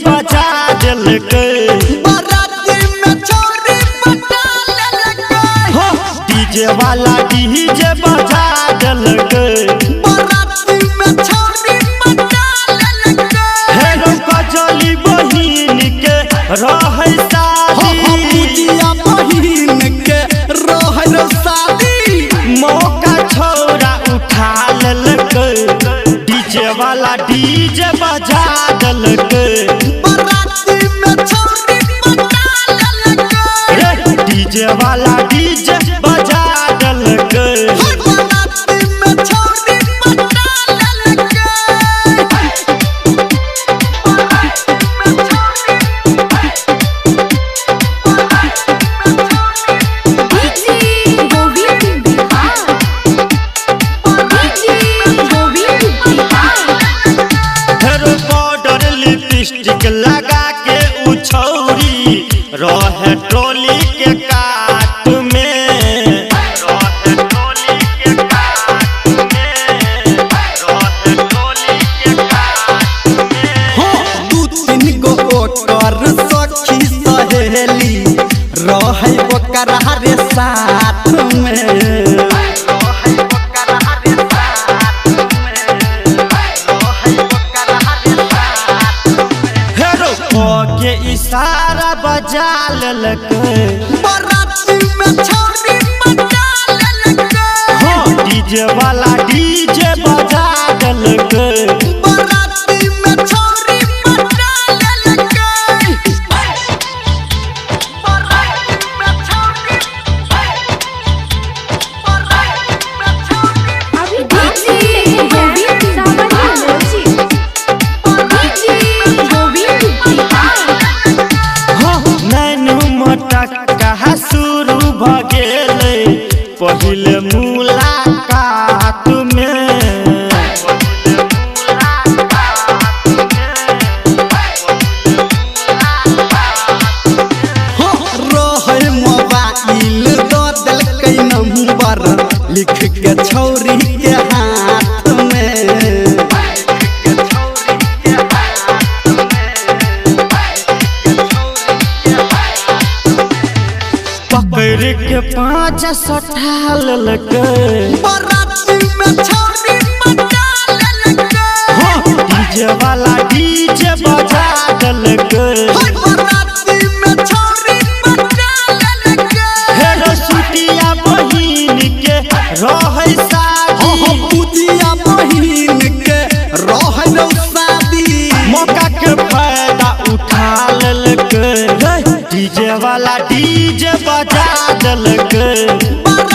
बजा दिलकै बाराती में छोरी पटा लेलकै हो डीजे वाला डीजे बजा दिलकै बाराती में छोरी पटा लेलकै हेलो कजली बहिन के रहै शादी पूजिया बहिन के रहै शादी मौका छोरा उठा लेलकै डीजे वाला डीजे बजा दिलकै बाराती में छोरी पटा लेलकै डीजे वाला डीजे बजा दिलकै बाराती में छोरी पटा लेलकै लिपस्टिक लगा के उछौरी रहे ट्रॉली के काट में रहे ट्रॉली के काट में रहे ट्रॉली के काट में हो दू तीन गो ओकर सखी सहेली रहै ओकर हरे साथ में के इशारा बजा लेलकै बाराती में छोरी पटा लेलकै हो डीजे वाला डीजे बजा दिलकै बाराती में छोरी पटा लेलकै बाराती में छोरी अभी कहा शुरू भ गेलै पहिले मुलाकात में रहै मोबाइल दऽ देलकै नंबर लिख के छौरी के हाथ में पकड़ के 500 लेलकै बाराती में छोरी पटा लेलकै हो डीजे वाला डीजे बजा दिलकै बाराती में छोरी पटा लेलकै हेरो सुटिया बहिन के रहै शादी पूजिया बहिन के रहै शादी मौका के फायदा उठा लेलकै डीजे वाला डीजे बजा दिलकै